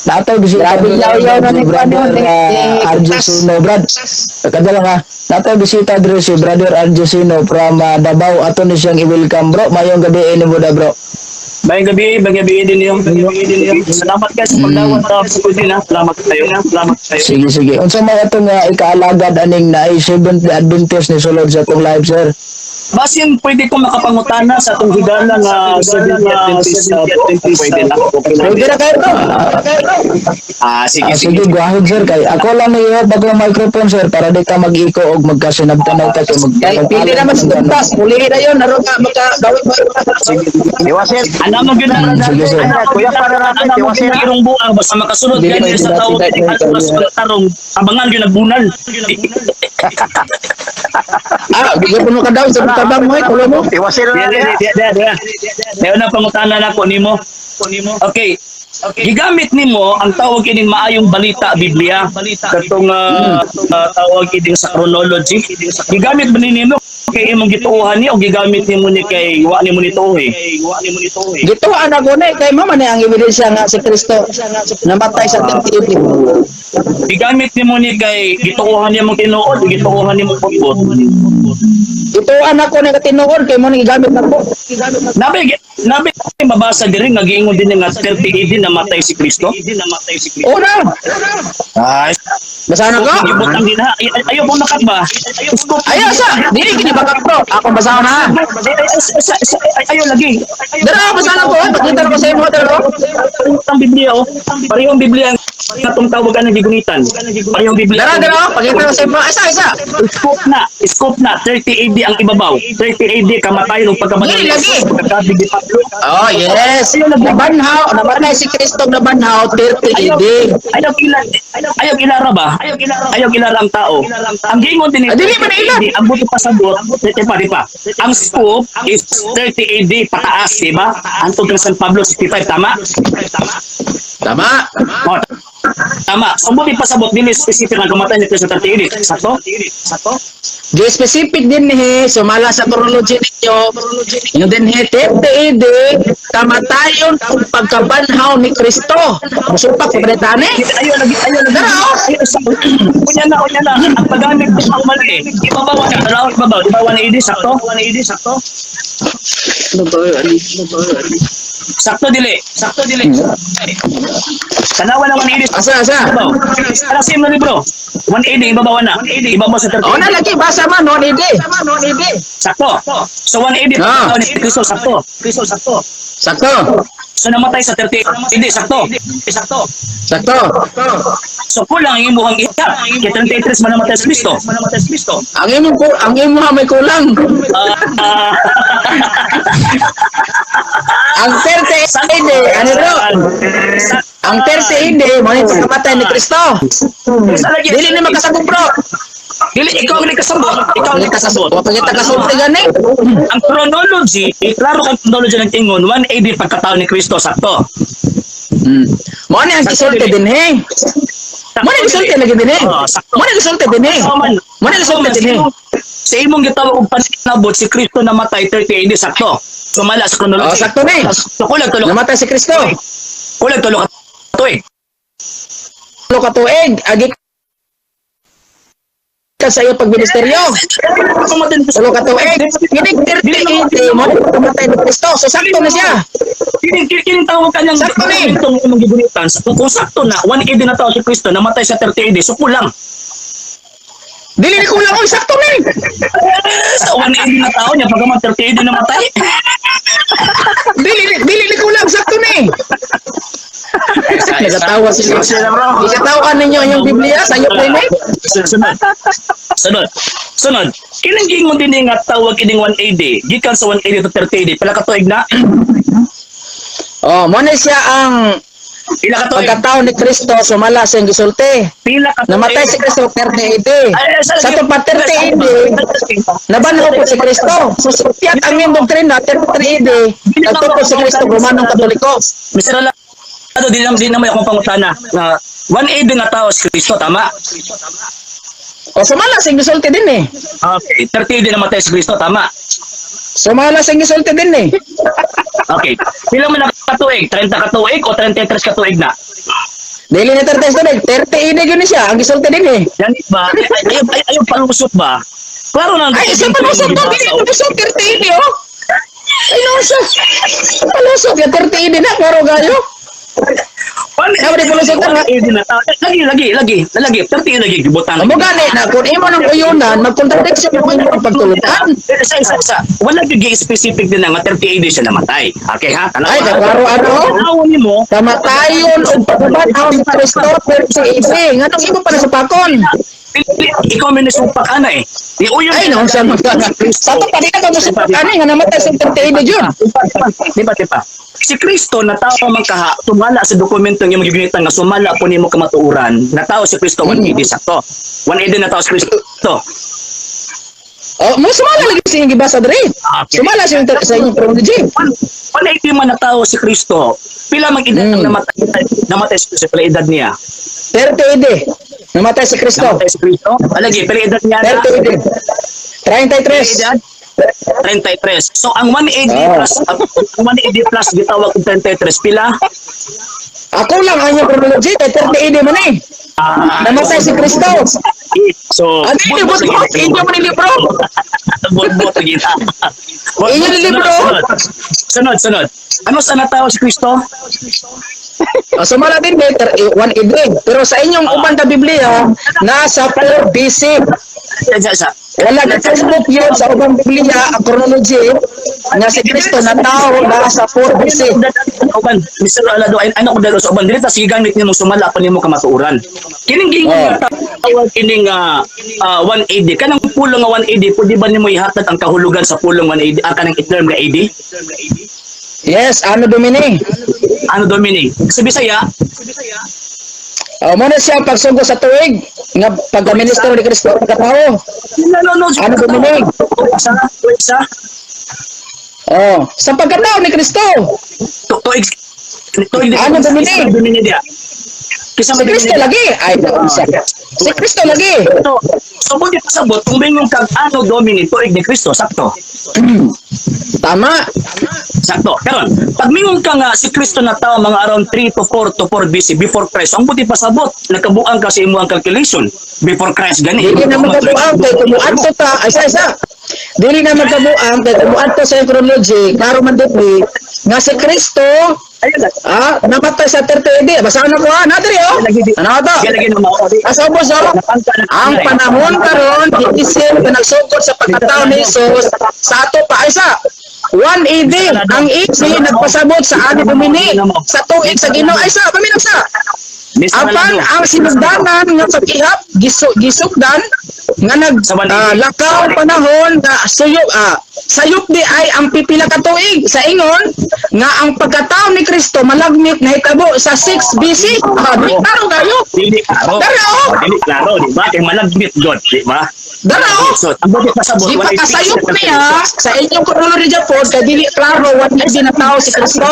Natay bisita Grabe yaw-yaw na ni brother Kutas. Argesino, Brad. Kada lang ha. Natay bisita diri si brother Argesino from Davao. Ato ni siyang i-welcome, bro. Mayong gabi ini mo da, bro. Bayang gabi din yung. Salamat guys sa pagdawat sa pagkusin ha. Salamat kayo. Sige, sige. Unsa may atong ikaalagad aning na Seventh Day Adventist ni sulod sa atong live, sir? Basin, pwede ko makapangutana sa itong higala nga Seventh Adventist pwede na. Pwede na kayo to. Sige. Sige, go ahead, sir. Kay ako lang may bagong microphone, sir, para di ka mag-iko o magkasinabtanaw ka kay Pili naman sa tuntas. Muli na yun. Naroon ka magkagawin mo. Iwasin. Ano mo yun na? Sige, sir. Kuya para natin. Iwasin ang irong buang. Basta makasunod ka niya sa tao. Oras magtarong. Abangan yun nagbunal. Bigyan mo ka daw sa tabang mo. Kulo mo. Iwasin na natin. Ngayon na pangutanan ako nimo. Okay. Gigamit nimo ang tawag ining maayong balita Biblia katong tawag ining sa chronology. Gigamit ba nimo kay imong gituohan ni o gigamit nimo ni kay wa nimo nituohi? Gito anak ko na kay mama na ang ebidensya nga si Kristo namatay sa tingtip. Gigamit nimo ni kay gituohan nimo tinuod, gituohan nimo pagbuot. Ito anak ko na tinuod kay mo gigamit nako. Nabi mabasa diri nga giingon din nga 30 AD namatay si Kristo. Una. Ay, Basahan ko. gibutang din ha. Ayaw mo nakat ba? Ayo sa. Dili kini bakak bro. Ako basahan na. Ayaw lagi. Dara basahan ko. Pakita ko sa imo dara. Ang Biblia oh. Parehong Biblia nga itong tawagan ng gigunitan. Parehong Biblia. Dara pakita ko sa imo. Isa. Scope na 30 AD ang ibabaw. 30 AD kamatayon ng pagkamatay. Dili lagi. Pagkabigi patlo. Oh yes. Nabanhaw. Namatay si Kristo nabanhaw 30 AD. Ayaw ilara ba? Ayaw ilara ang tao. Ang gingon din Dili man ila. ang buto pa sa buot. Di pa. Ang scope is 30 AD pataas, di ba? Ang tungkol San Pablo 65 tama? Tama. Oh, tama. Ang buti pa sa buot dili specific nga kamatay ni Kristo 30 AD. Sakto? Di specific din sumala sa chronology ninyo. Yung din 30 AD kamatayon ang pagkabanhaw ni Kristo. Musupak pagkatane. Ayaw lagi. Unya na. Ang paggamit ko sa mali. Ibabaw na. Dalawang ibabaw. Ibabaw na AD. Sakto? Sakto dili. Tanawa na 180. Asa. Para sa imong libro. 180 ibabaw na. Ibabaw sa 30. O na lagi basa man no AD. Sakto. So 180 pagkatao ni Kristo sakto. Sakto. So namatay sa 30. Hindi sakto. So kulang ang imuhang isa. Kaya 33 man namatay sa Kristo. Ang imo may kulang. Ang 30 AD ano ro? Ang 30 AD mo ni pagkamatay ni Kristo. Dili ni makasabot bro. Dili, ikaw ang kasabot. Wa pagita kasabot gani. Ang chronology, klaro ang chronology ng tingon, 180 pagkatao ni Kristo, sakto. Mo ni ang gisulti din Mo ni gisulti lagi din Mo ni gisulti din Mo ni gisulti din Sa imong gitawag og panabot si Kristo namatay 30 AD sakto. Sumala sa chronology. sakto ni. So kulang tulo. Namatay si Kristo. Kulang tulo ka tuig. Tulo ka tuig agi ka sa iyo pagministeryo. Tulo ka tuig. Kinig 30 AD mo namatay ni Kristo. So sakto na siya. Kining tawag kanyang Sakto ni. itong imong gibunitan. Kung sakto na 180 na tao si Kristo namatay sa 30 AD, so kulang. Dili ni kulang oy sakto ni. Sa 180 na tao niya pagkaman 30 AD namatay. Dili ni kulang sakto ni. Nagatawa sila. Nagatawa ninyo yung Biblia sa iyo din Sunod. Kining gingon din nga tawag kining 180. Gikan sa 180 to 30 AD. Pila ka tuig na? Oh, mo na siya ang Pila ka tuig? pagkatao ni Kristo sumala sa gisulti. Pila ka tuig? Namatay si Kristo 30 AD. Sa to pa 30 AD, nabanhaw po si Kristo. So siyat ang yung doktrina 33 AD, nagtupo si Kristo Romanong Katoliko. Mr. Lado, di naman akong pangutana na 180 nga tao si Kristo, tama? O sumala sa gisulti din Okay, 30 AD namatay si Kristo, tama? Sumala sa gisulti din Okay. Pila man na katuig? 30 katuig o 33 katuig na? Dili na 30 ini yun siya. Ang gisulti din eh. Yan ba? Ayaw palusot ba? Klaro na. Ay, isa palusot to. Dili na palusot 30 ini oh. Ay, palusot. Palusot ya 30 ini na. Klaro gayo. Sabi di palusot na. Lagi. 30 lagi gibutan. Amo gani na kung imo ng uyunan, magkontradiksyon mo yung pagtulutan. Isa. Wala gyud specific din nga 30 AD siya namatay. Okay ha? Ay, klaro Tawon nimo. kamatayon o pagbabaw ni Kristo 30 ini. Nganong imo pa na sa pakon? Ikaw may nasupak ka na eh. Di uyon. Ay, no, sa mga sato pa rin ka mo sa pakon nga namatay sa 30 ini yun. Diba? Si Kristo natawo man kaha tumala sa dokumento nga magigitan nga sumala po nimo kamatuuran. Natawo si Kristo 180 sakto. 180 natawo si Kristo. Oh, mo sumala lagi sa inyong gibasa dre. Okay. Sumala sa inyong chronology. 180 man natawo si Kristo. Pila mag edad ang namatay si Kristo, pila edad niya. 30 ini. Namatay si Kristo. Namatay si Kristo. Alagi pila edad niya na. 30 ini. 33. Edad 33. So ang 180 plus ang 180 plus gitawag og 33 pila? Ako lang ang inyong chronology. 30 ini man eh. Namatay si Kristo. So Ano yung libro? Inyo mo ni libro. bot kita. Inyo ni libro. Sunod. Ano sa natawo si Kristo? Sumala din better 180. Pero sa inyong uban na Biblia, nasa 4 BC. Sa Wala na Facebook yun sa ubang Biblia, ang chronology, nga si Kristo na tao nasa 4 BC. Uban, Mr. Alado, ano ko dalo sa uban dili ta sige gamit nimo sumala pa nimo kamatuuran. Kining gingon nga tawag kining 180 kanang pulong nga 180 pwede ba nimo ihatag ang kahulugan sa pulong 180 kanang term nga 80? Yes, ano Domini? Ano Domini? Sa Bisaya? Muna siya pagsugo sa tuig, nga pagka-ministro ni Kristo ang katao. No. Ano Domini? Sa Sa pagkatao ni Kristo. tuig Ano Domini? Domini dia. Kisa Si Kristo lagi. Ay, si Kristo lagi. So buti pasabot kung bingon kag ano Domini tuig ni Kristo sakto. Tama. Sakto. Karon, pag mingon ka nga si Kristo na tao mga around 3 to 4 BC before Christ, ang buti pasabot nakabuang ka sa imo ang calculation before Christ gani. Dili na magkabuang kay kumuan to ta. Ay, isa. Dili na magkabuang kay kumuan to sa chronology. Klaro man dito nga si Kristo namatay sa 30 AD. Basahan na ko ha. Nadiri oh. Ano to? Lagi na mao. Asa ubos oh. Ang panahon karon giisip na nagsugod sa pagkatao ni Jesus sa ato pa isa. 180 ang isi nagpasabot sa ano Domini sa tuig sa Ginoo ay sa paminag sa apan ang sinugdanan nga pag-ihap gisugdan nga lakaw panahon na sayop di ay ang pipila ka tuig sa ingon nga ang pagkatao ni Kristo malagmit na hitabo sa 6 BC. Klaro kayo. Dili klaro. Dili klaro, di ba? Kay malagmit God, di ba? Daraw. So, ang buti pasabot Di ba kasayop niya sa inyong chronology Japon kay dili klaro what is na tao si Kristo.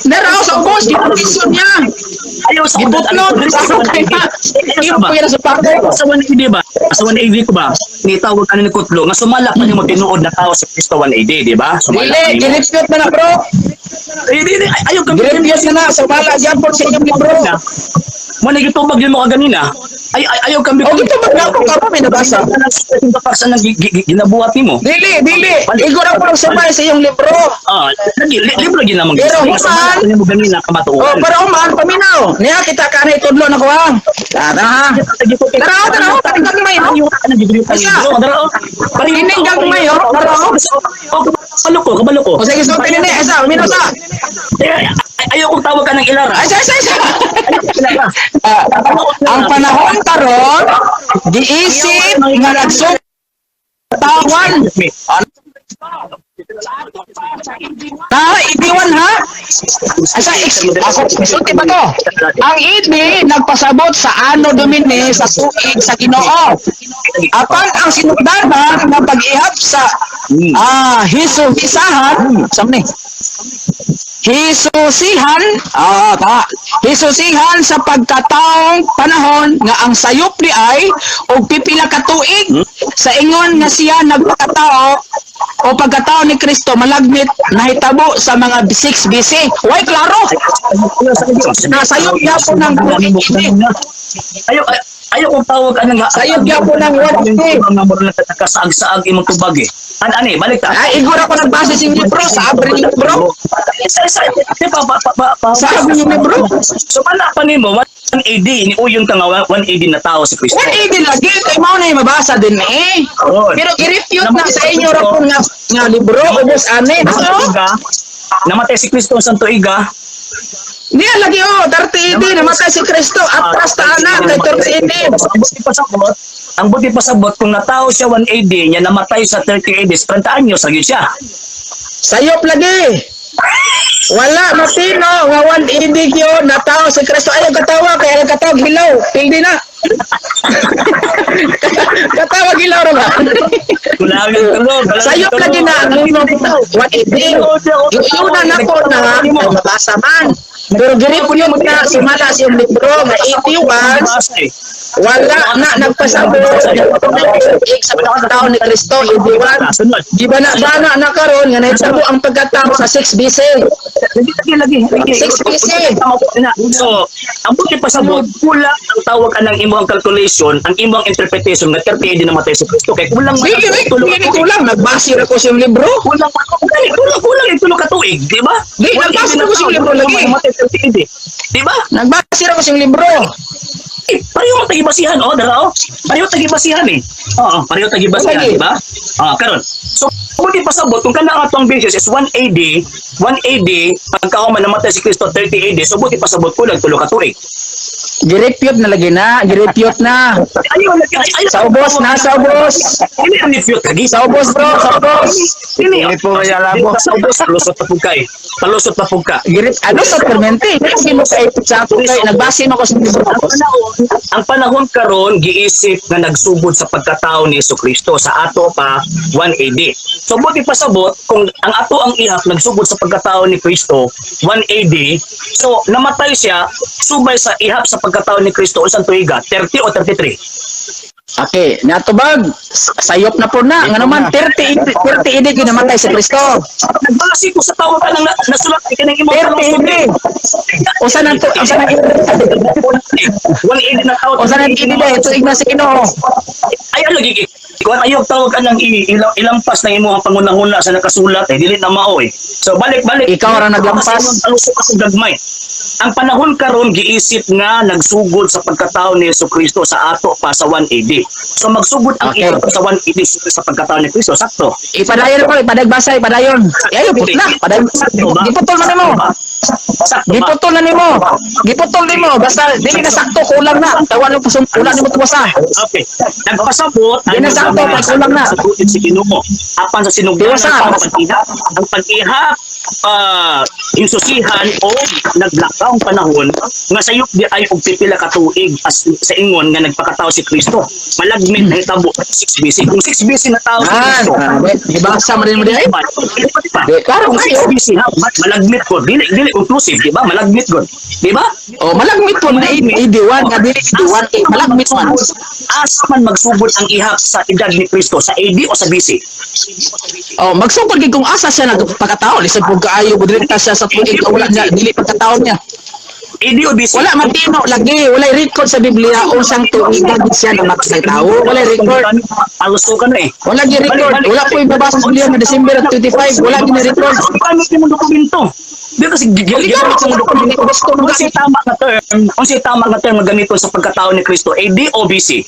Daraw sa ubos giputisyon niya. Ayaw sa Gibutlod sa kaya. Iyo po yan sa pakto. Sa 180 ba? Sa 180 ko ba? Ni tawag ano ni Kutlo nga sumala pa yung tinuod na tao sa Kristo 180, di ba? Dili, gilipyot na na bro. Ayaw kami Gilipyot na na. Sumala Japon sa inyong libro. mo nagitubag yun mo kanina. Ayaw kami. O gito ba na ako may nabasa? Sa nang ginabuhat nimo. Dili. Igor ako lang sumay sa iyong libro. Libro gina mo. Pero human. Mo ganina kamatuan. Pero human, paminaw. Niya kita ka na itudlo na ko ha. Tara ha. Tara, paringgang mayo. Paringgang mayo. Kabalo ko. O sige, so pinili. Esa, uminom sa. Ayaw kong tawag ka ng Ilara. Ay, ang panahon karon giisip nga nagsug tawan idiwan ha asa sulti ba to ang idi nagpasabot sa ano Domini sa tuig sa Ginoo apan ang sinugdanan nga pag-ihap sa hisuhisahan samni hisusihan hisusihan sa pagkataong panahon nga ang sayop ni ay og pipila ka tuig sa ingon nga siya nagpakatao o pagkatao ni Kristo malagmit nahitabo sa mga 6 BC. Why klaro? Nasayop niya po ng Ayaw kong tawag ka nga. sayop niya po ng 1 BC. Mga moral na kasaag-saag imong tubag eh. Ani, balik ta. Ay, igura ko nagbase sa libro, sa abri ni libro. Sa abri ni libro. So, pala pa nimo 180, ni uyong ka nga 180 na tao si Kristo. 180 lagi, kay mao na yung mabasa din eh. Oo. Pero i-refute na sa inyo ra po nga libro, ubos ani. Namatay si Kristo sa Santo Iga. Niya lagi 30 AD, namatay si Kristo, atras ta anak, kay 30 AD. Ang buti pa sabot, kung natao siya 180, niya namatay sa 30 AD, 30 anyos, lagi siya. Sayop lagi. Wala, matino, nga 180 yun, natao si Kristo. Ayaw katawa, kaya katawag hilaw, pildi na. Katawag hilaw na ba? Sayop lagi na, ang lino dito, 180. Yung una na po na, mabasa man. Pero girip yun na, sumala siyang libro, nga 81, wala na nagpasabot sa pagkatao ni Kristo, Idiwan. Di ba na karon nga nahitabo ang pagkatao sa 6 BC. 6 BC. So, ang buti pa sa bot, kulang ang tawag ka ng imong calculation, ang imong interpretation nga 30 din namatay si Kristo. Kaya kulang Kulang, nagbasir ako sa libro. kulang yung tulog katuig, di ba? Di, nagbasir ako sa libro lagi. Di ba? Nagbasir ako sa libro. Pareho mo tagibasihan, dara, pareho tagibasihan eh. Oo, pareho tagibasihan, Lagi. di ba? Karon. So, kung di pasabot, kung kanang atong basis is 180, pagka man namatay si Kristo 30 AD, so buti pasabot kulang tulo ka tuig. Girepute na lagi na, girepute na. Ayaw. Sa ubos na, sa ubos. Hindi ang refute lagi. Sa ubos bro, sa ubos. Hindi po kaya labo. Sa ubos, palusot na pugka eh. Palusot na pugka. Ano sa permente? Kasi mo kay sa ako kay nagbase mo ko sa libro. Ang panahon karon giisip nga nagsubod sa pagkatao ni Jesucristo sa ato pa 180. So buti pasabot kung ang ato ang ihap nagsubod sa pagkatao ni Kristo 180. So namatay siya subay sa ihap sa pagkatao ni Kristo o Santo Iga 30 o 33. Okay, natubag. Sayop na po na. Nga naman 30 edit yung namatay si Kristo. Nagbasi ko sa tao ka nang nasulat ka ng imong 30 edit. O saan ang na tao. O saan ang edit ito igna si Ginoo. Ay lagi ikaw ayaw tawag ka ng ilampas ng imong pangunahuna sa nakasulat dili na mao eh. So balik Ikaw ra naglampas. Alusot ka sa gagmay. Ang panahon karon giisip nga nagsugod sa pagkatao ni Jesucristo sa ato pa sa 180. So magsugod ang Okay. ihap sa 180 sa pagkatao ni Kristo sakto. Ipadayon ko, padagbasa, ipadayon. Ayaw, put na. Giputol na nimo. Sakto ba? Giputol na nimo. Giputol nimo. Basta, dili na sakto, kulang na. Tawan mo pusong, kulang nimo tubasa. Okay. Nagpasabot Di na sakto, pag kulang na. Sagutin si Ginoo. Apan sa sinugdanan Diwasa. ang pag-ihap insusihan o naglakaw ang panahon nga sayop di ay og pipila ka tuig as sa ingon nga nagpakatao si Kristo. Malagmit na hitabo 6 BC. Kung 6 BC na tao si Kristo. Ibasa mo rin mo di ay. Di, klaro Kung kayo. 6 BC ha, malagmit ko. Dili inclusive, di ba? Malagmit ko. Di ba? O, malagmit po na idiwan, nga dili idiwan, malagmit man. Asa man magsubod ang ihap sa edad ni Kristo sa AD o sa BC? O, magsungkod kay kung asa siya nagpakatao, lisod po kaayo, budrita siya sa tuig, wala niya, dili pagkatao niya. AD o BC? Wala matino lagi, wala record sa Biblia unsang tuig na siya na makasaytao, wala record. Aluso ka na eh. Wala gi record, wala po ibabasa sa Biblia na December 25, wala gi na record. Gamit mo dokumento. Di kasi gamit mo dokumento. Kung siya tama nga term gamiton sa pagkatao ni Kristo, AD o BC?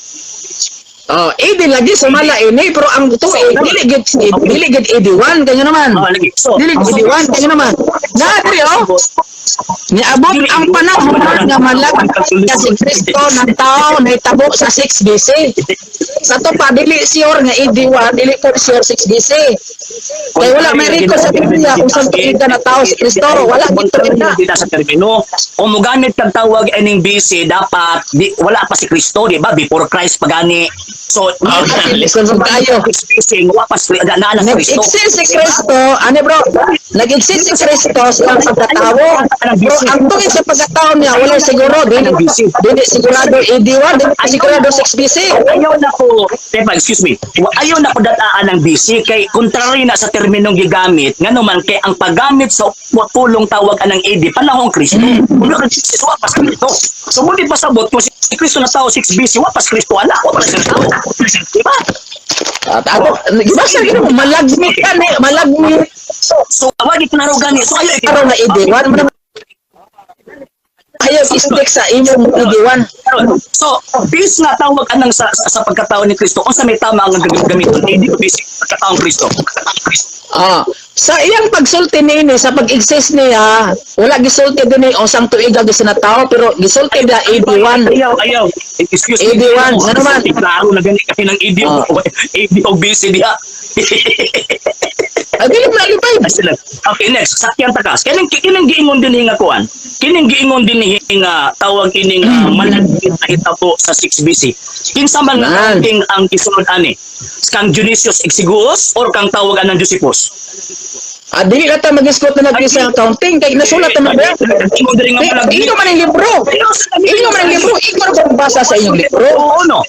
Oh, di lagi sumala ini pero ang tuig dili gid 81 kanyo naman. Lagi. So, Dili gid 81 kanyo naman. Na diri niabot ang panahon nga malagmit si Kristo ng tao na itabo sa 6 BC. Sa to pa dili sure nga 81, dili po sure 6 BC. Kaya wala may record sa Biblia kung saan tuig na tao si Kristo, wala gito na. Dita sa termino. O mo gamit kang tawag ining BC dapat wala pa si Kristo, di ba? Before Christ pagani. So, listen sa tayo. spacing, wapas na Kristo. Nag-exist si Kristo, ano bro? Nag-exist si Kristo sa pagkatao. Bro, ang tungin sa pagkatao niya, wala siguro. Dili sigurado AD1, dili sigurado 6 BC. Ayaw na po, excuse me, ayaw na po dataan ng BC kay contrary na sa terminong gigamit, nga naman kay ang paggamit sa pulong tawag anang AD, panahong Kristo. Muna ka Jesus, wapas Kristo. So, muli pasabot kung si Kristo na tao 6 BC, wapas Kristo, ala, wapas Kristo. Diba? At ako, basta gino, malagmit ka ni, malagmit. So, awagi ko na rin gani. So, ayaw Karon na AD1, ayaw istik sa imong AD1. So, bis nga tawag anang sa pagkatao ni Kristo, kung sa may tama ang gamiton, hindi ko basic pagkataong Kristo. Sa iyang pagsulti nini sa pag-exist niya, wala gisulti din o sang tuiga gisa na tao pero gisulti da AD1. Ayaw. Excuse me. AD1, ano naman? Klaro na gani kasi ng AD o BC diha. Ay, dili mo nalipay. Okay, next. Sakyan takas. Kining giingon din nga kuan. Kining giingon din nga tawag kining malagit na hitabo sa 6 BC. Kinsa man nga ang gisunod ani? Kang Dionysius Exiguus or kang tawagan ng Josephus? Dili na tayo mag-isgot na nag-isa accounting kay nasulat naman ba? Inyo man ang libro. Inyo man ang libro. Ikaw na basa sa inyong libro. Oo, no.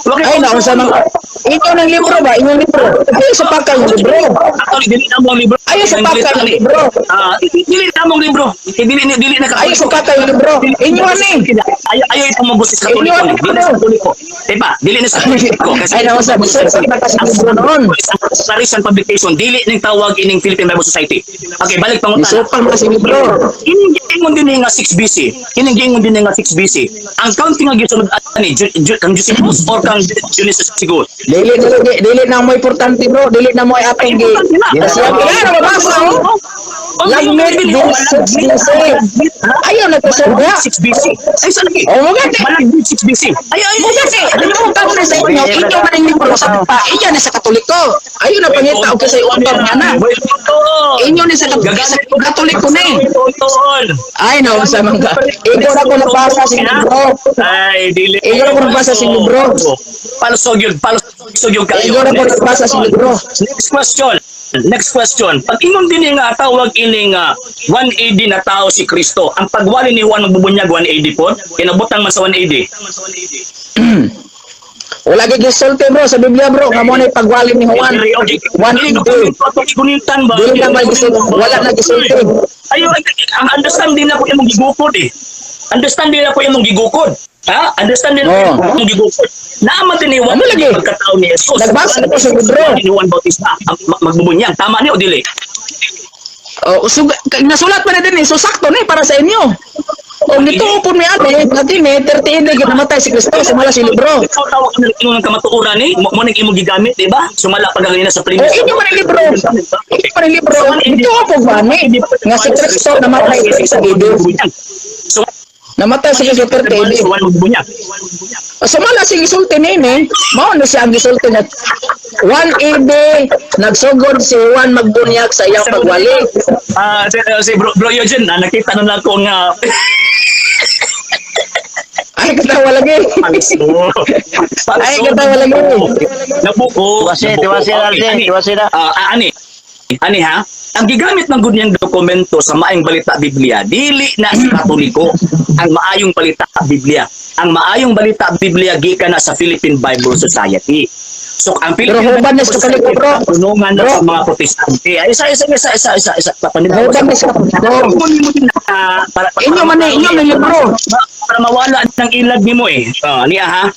Ay, naon sa mga... Ikaw ng libro ba? Inyong libro. Ayaw sa pakal yung libro. Actually, dili na mong libro. Ayaw sa pakal yung libro. Dili na mong libro. Dili na Ayaw sa pakal yung libro. Inyo ni. Ayaw ito mabusis sa katoliko. Dili sa katoliko. Diba? Dili na sa katoliko. Ay, naon sa pakal yung libro noon. Sa recent publication, dili ning tawag ining Philippine Bible Society. Okay, balik pangutan. Isupang kasi libro. Kining din nga 6 BC. Kining gingon din nga 6 BC. Ang counting nga gisunod ani kang Josephus or kang Dionysius siguro. Dili na mo importante bro. Dili na mo ay atong gi. Siya kaya na mabasa mo. Langit din 6 BC. Ayaw na to sir. 6 BC. Ay sa lagi. Oh, mo gani. Malagit 6 BC. Ay. Ano mo ka na sa inyo? Inyo man ang libro sa pa. Iyan na sa Katoliko. Ayaw na pangita og kasi untang na. Inyo ni sa Katoliko ni. Ay no sa mga. Ikaw na ko nabasa sa libro. Ay dili. Ikaw na ko nabasa sa libro. Palsog yun kayo. Ikaw na ko nabasa sa libro. Next question. Pag ingon din nga tawag ining 1AD na tao si Kristo, ang pagwali ni Juan magbubunyag 1AD po, kinabutang man sa 1AD. Wala gid gisulti bro sa Biblia bro nga mo na pagwali ni Juan. 1AD. Gunitan ba? Dili na may gisulti. Wala na gisulti. Ayo, ang understand din na po yung gigukod eh. Understand din na po yung gigukod. Ha? Understand din na po yung gigukod. Naaman din ni Juan pagkatao ni Jesus. Nagbasa ko sa libro. Ni Juan Bautista magbubunyag. Tama ni o dili? Nasulat pa na din eh. So sakto na para sa inyo. O nito po may ate, natin 30 na namatay si Kristo, sumala si libro. Ikaw tawag ka ng kamatuuran ni, mo nang imong gigamit, di ba? Sumala pa ganina sa previous. Inyo man ang libro. Inyo man ang libro. Ito po ba ni? Nga si Kristo namatay sa video. Namatay si Kristo 30 AD. Sumala si gisulti nini, mao na siya ang gisulti na 1 AD, nagsugod si Juan magbunyag sa iyang pagwali. Si Bro Eugene, nakita na lang ko nga Ay, katawa lagi. Ay, katawa lagi. Nabuko. Tiwasi na. Ani ha? Ang gigamit ng gunyang dokumento sa Maayong Balita Biblia, dili na sa Katoliko ang Maayong Balita Biblia. Ang Maayong Balita Biblia gikan na sa Philippine Bible Society. So ang Philippine Bible Society bro, tunungan na sa mga Protestante. Ay isa papanibaw. Inyo man inyo ng libro. Para mawala ng ilag nimo eh. Niya ha.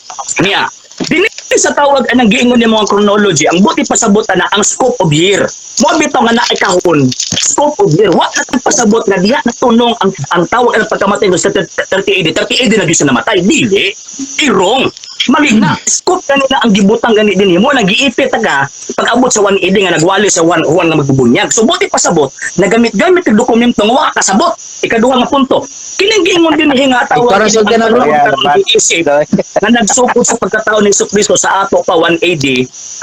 Niya. Dili sa tawag anang giingon ni mga chronology, ang buti pasabot na ang scope of year. Mo bitaw nga naay kahon. Scope of year. Wa na pasabot nga diha natunong ang tawag ang pagkamatay ng 30 AD. 30 AD na gyud siya namatay. Dili. Wrong. Mali na. Scope kanina ang gibutang gani din mo nang giipit ka pag-abot sa 1 AD nga nagwali sa 1 nga magbubunyag. So buti pasabot nagamit-gamit ang dokumento nga wa kasabot. Ikaduha nga punto. Kining giingon din nga tawag para sa na bro. Na nagsupot sa pagkatao ni Jesucristo sa ato pa 1 AD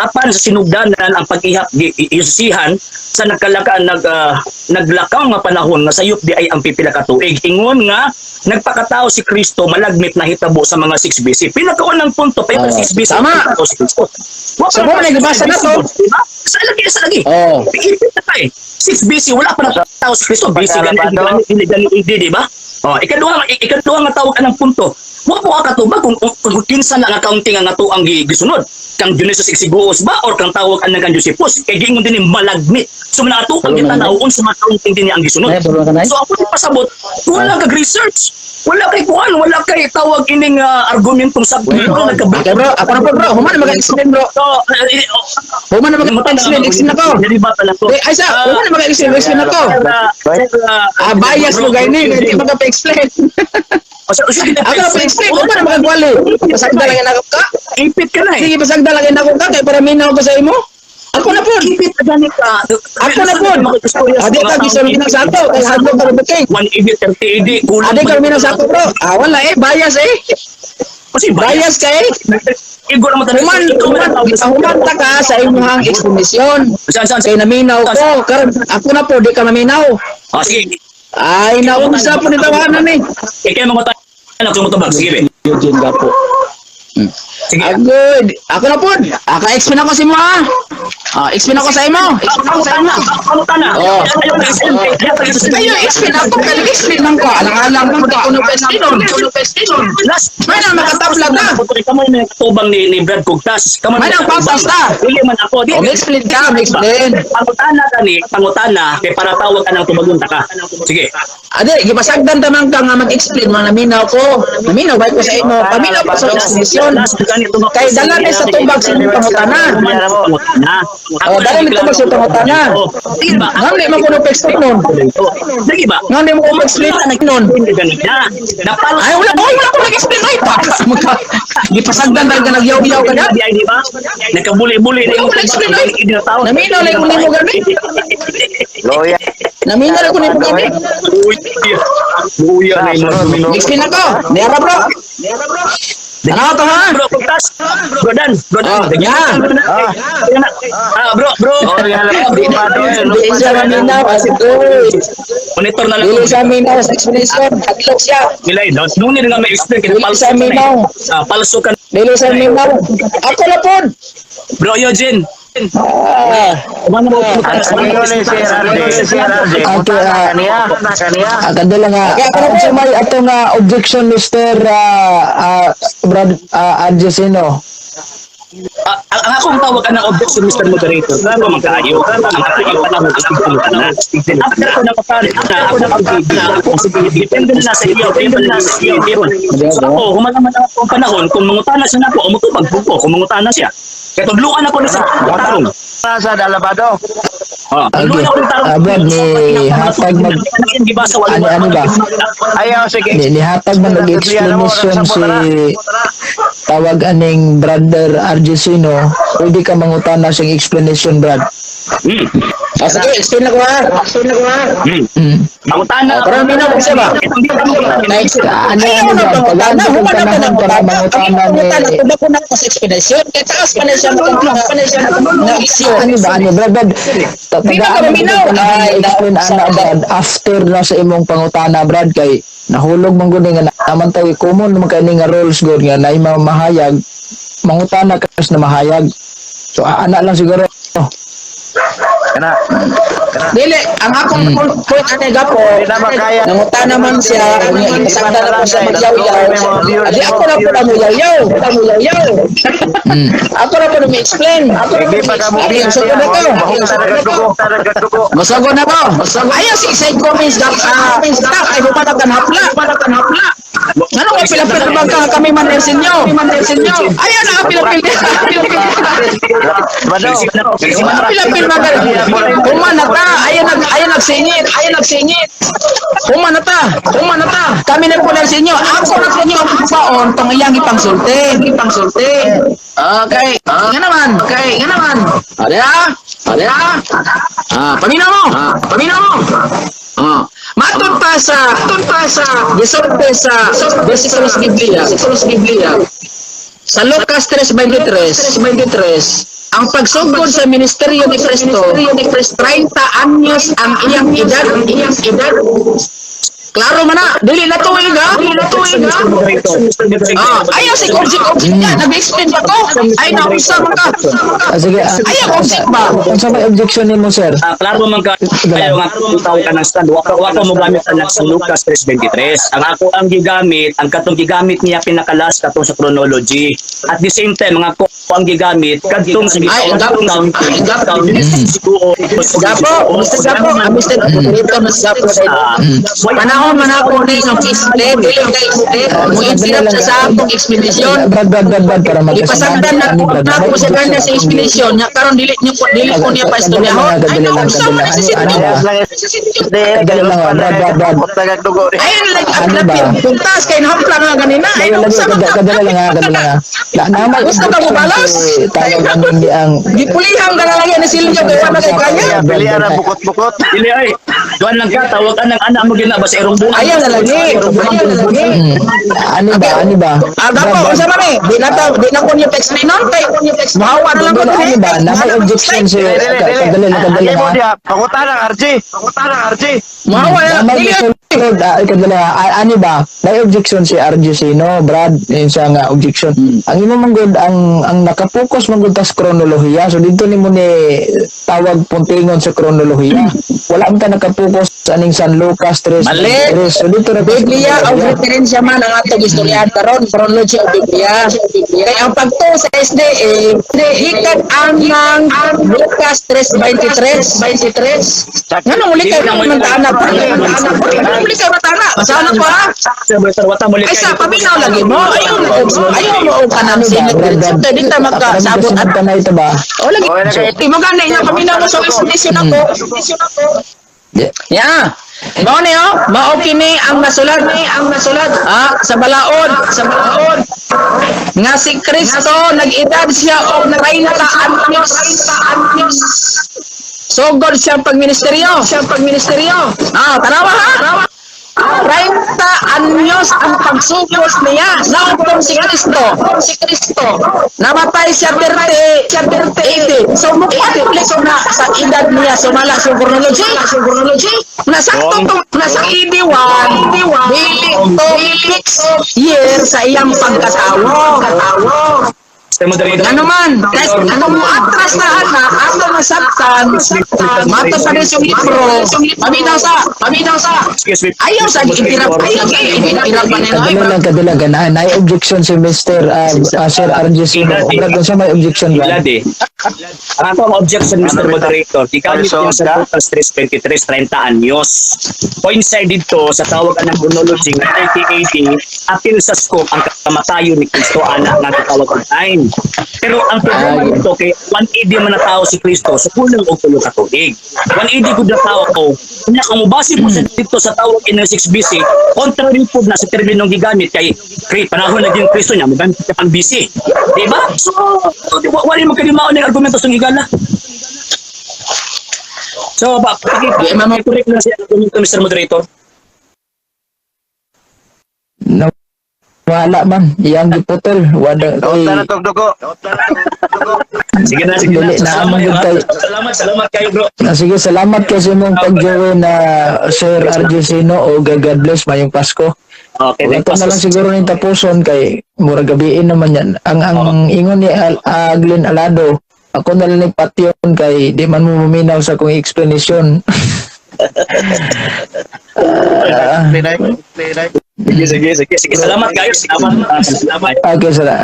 apan sa sinugdanan ang pag-ihap Yusihan sa naglakaw nga panahon nga sayop di ay ang pipila ka tuig. Ingon nga nagpakatao si Kristo malagmit na hitabo sa mga 6 BC. Pinakaunang ng punto, pero 6 bis. Tama. So, mo na nagbasa na to. Diba? Sa lagi. Oh. Ipit na ka eh. 6 BC, wala pa na tao sa Kristo. BC ganun, di ba? Oh, ikaduha nga tawag ka ng punto. Wa po ka katubag kung kinsa na nga accounting ang ato ang gisunod. Kang Dionysius Exiguus ba or kang tawag ang kang Josephus kay giingon din malagmit. So na ato ang gitanaw unsa man accounting din ang gisunod. So ako pasabot, wala kag research. Wala kay kuan, wala kay tawag ining argumentong subject Okay bro, ako na po bro. Human na mag-explain bro. So, Human na mag-explain. Explain na ko. Ay sa, human na mag-explain. Explain na ko. Bias mo gani. Hindi magpa-explain. Ako na pa-explain. Human na mag-wali. Pasagda lang yan ako ka. Ipit ka na eh. Sige, pasagda lang yan ako ka. Kaya para minaw ko sa imo. Ako na po. Ipit ka ganit ka. Ako na po. Adi ka, gusto rin sa ato. Kaya hadlong ka rin ba kay? 1 ED, 30 ED, kulang. Adi ka rin sa ato bro. Wala eh. Bias eh. Kasi Bias ka eh. Igor mo tanong. Human ta ka sa imuhang explanation. Saan? Kaya naminaw ko. Karon ako na po, di ka maminaw. Sige. Ay, naunsa po ni tawanan eh. Ikaw mo tanong. Ano mo tabag? Sige, be. Eugene ka po. Sige. Agad. Ako na po. Explain ako sa imo ha. Explain ako sa imo. Explain ako sa imo. Ano tana? Oh. Kayo, explain ako. Kaya explain lang ko. Alang-alang po na kuno pestilon. Last. May na makatabla ka. Kamay na katubang ni Brad Cugtas. May nang papas ta. Dili man ako. Explain ka. Explain. Pangutana ka ni, pangutana, kay para tawag ka ng tumagunta ka. Sige. Ade, gipasagdan tamang ka nga mag-explain. Mga naminaw ko. Naminaw ba ko sa imo? Paminaw pa sa explanation. Kay dala na sa tubag sa inyong pangutana. Dala na tubag sa pangutana. Sige ba? Nga di mo ko explain nun. Sige ba? Nga di mo ko explain nun. Ay, wala ko nag-explain. Ay, baka gipasagdan dahil ka nagyaw-yaw ka na. Di ba? Nagkabuli-buli na yung explain ay. Naminaw lang kung di mo gani. Loya. Naminaw lang kung di mo gani. Buya na yung Explain ako. Nera bro. Ano to ha? Bro, Cugtas. Bro Dan. Yeah. Bro. Oh, yan lang. Di pa doon. Dili siya maminaw. Monitor na lang. Dili siya maminaw sa explanation. Haglok siya. Milay, nung nila nga may explain kaya Dili siya maminaw. palso ka. Dili siya maminaw. Ako na po. Bro Eugene. Ano yun si RJ? Agad lang nga. Kung may atong objection, Mr. Brad Adjusino. Ang akong tawag ka ng objection, Mr. Moderator, bago magkaayo, ang kaayo ka lang mag-istig na. After ko napapalit na ako na depende na sa iyo, So ako, humalaman ako ang panahon, kung mangutana siya na ako, umutubag po, kung mangutana siya. Kaya tugluan ako na sa tarong. Sa Dalabado. Tugluan ako ng tarong. Brad, ni hatag mag... Ano ba? Ayaw, sige. Nihatag man nag-explanation si tawag aning brother Argesino. Pwede ka mangutana siyang explanation, Brad. Sige, explain na ko ha. Mangutana. Parang minaw ko siya ba? Next, ano Ayaw na ba? pangutana. Pagano Human na panahon para pangutana. mangutana ni... Tuba ko na ko sa explanation. Kaya taas pa na siya na issue. Ano ba? Ano, Brad? Di ba ka maminaw? Explain ana, Brad, after na sa imong pangutana, Brad, kay nahulog man gud nga naman tayo common naman kay nga rules gud nga nay mahayag mangutana kas na mahayag. So ana lang siguro. Kana. Dili, ang akong point ane gapo, nangutana man siya, ipasagda na po siya magyaw-yaw. Adi ako na po na mo yaw-yaw. Ako na po na explain. Hindi pa ka mo. Masugod na ko. Masugod na ko. Ayaw si side comments gap. Ay pa na kanhapla. Ano nga pilapil ba ka kami manensinyo? Ayaw na pilapil. Pilapil man. Humanata, ayan nagsingit. Humanata. Kami na po nagsinyo. Ako na po niyo paon pangayang ipangsulti. Okay. Nga naman. Ada. Paminaw mo. Matod pa sa gisorte sa Versikulos Biblia. Sa Lucas 3:23, ang pagsugod sa ministeryo ni Cristo, 30 anyos ang iyang edad. Klaro man na, dili na tuig ha. Dili na tuig ha. Ayaw si Object niya, nag-explain ba ko? Ay, nausap ka. Sige, Ayaw Object ba? kung sa may objection nimo sir? Klaro man ka, ayaw nga tutaw ka ng stand. Waka mo gamit anak sa Lucas 3:23. Ang ako ang gigamit, ang katong gigamit niya pinakalas katong sa chronology. At the same time, mga ko ang gigamit katong sa Ay, gapo. siguro. Gapo, Mr. Gapo, Mr. Dito, Mr. Gapo. Panahon man ako na isang explain, dili ka explain. Mo intirap sa akong explanation. Brad, para Ipasagdan na ko na ko sa kanya sa explanation. Nya karon dili ko niya pa istoryahon. Ay, nausap man sa sityo. Ayun lagi ang lapit. Tuntas kay nahampla nga ganina. Ay, nausap man ka. Kadala lang ha. Gusto ka mo balas? Tawag ang Gipulihang ka na lang yan ni Silvio kay wala kay kanya. Bilihan na bukot-bukot. Dili ay, duwan lang ka, tawag ka ng anak mo ginaba sa irong buhay. Ayaw na lagi. Ayaw na lagi. Ano ba? Gapo, unsa man eh? Di na ko niya explain non kay mahawa na lang ko Ano ba? Na may objection si kadali Mo ha. dia, pangutan ng RJ. Mahawa na lang. May Dili sulod, kadali ha. Ano ba? May objection si RG Sino, Brad, sa nga objection. Ang imo manggod ang nakapokus manggod tas kronolohiya. So dito nimo ni tawag puntingon sa kronolohiya. Wala man ta nakapokus sa aning San Lucas 3. Mali. So dito na Biblia ang referensya man ang atong istoryahan karon chronology of Biblia. Kay ang pagto sa SDA ikat ang Lucas 3:23. Ngano muli kay mantana pa? Ngano muli kay mantana? Masana pa? Ay sa paminaw lagi mo. Ayaw mo og kanang sinit diretso kay di ta magkasabot at na ito ba? o lagi. Di mo gani nga paminaw mo sa explanation ako. Ya. Mao ni mao kini ang nasulat sa balaod nga si Kristo nag-edad siya og 30 anyos. Sugod siyang pagministeryo. Tanawa ha? 30 anyos ang pagsugos niya. Naupong si Kristo. Namatay siya 30. So, mukha ulit na sa edad niya. Sumala sa chronology. Nasakto to, nasa ED1. Dili to fix year sa iyang pagkatawo. Ano man, guys, ano mo atras na anak, ano nasaktan, mata pa rin yung libro, paminaw sa, ayaw sa itirap pa nila. Kadala ganahan. May objection si Mr. Sir RG Sino. Brad, sa may objection ba? Ilade. Ang ako ang objection, Mr. Moderator, ikamit niya sa Lucas 3:23, 30 anyos. Coincide dito sa tawag ng chronology ng 1980, apil sa scope ang kamatayon ni Kristo, anak ng tawag ng time. Pero ang problema dito, kay 180 man na tao si Kristo, so kulang og tulo ka tuig. 180 gud na tao ko, kanya kung mubase po sa dito sa tawag in 6 BC, contrary po na sa terminong gigamit kay panahon na din Kristo niya, magamit ka pang BC. Diba? So, wala mo kalimaon ng argumento sa higala. So, correct na siya argumento, Mr. Moderator. Wala man. Iyang giputol. Wala. Daota na tong dugo. Sige na. Dili na amang gutay. Salamat kayo, bro. Sige, salamat kasi mong pag-join na Sir RG Sino o God bless mayong Pasko. Okay, Ito na lang siguro ng tapuson kay mura gabiin naman yan. Ang ingon ni Glenn Alado, ako na lang nagpatyon kay di man mo muminaw sa kong explanation. Sige. Salamat kayo. Salamat. Okay, salamat.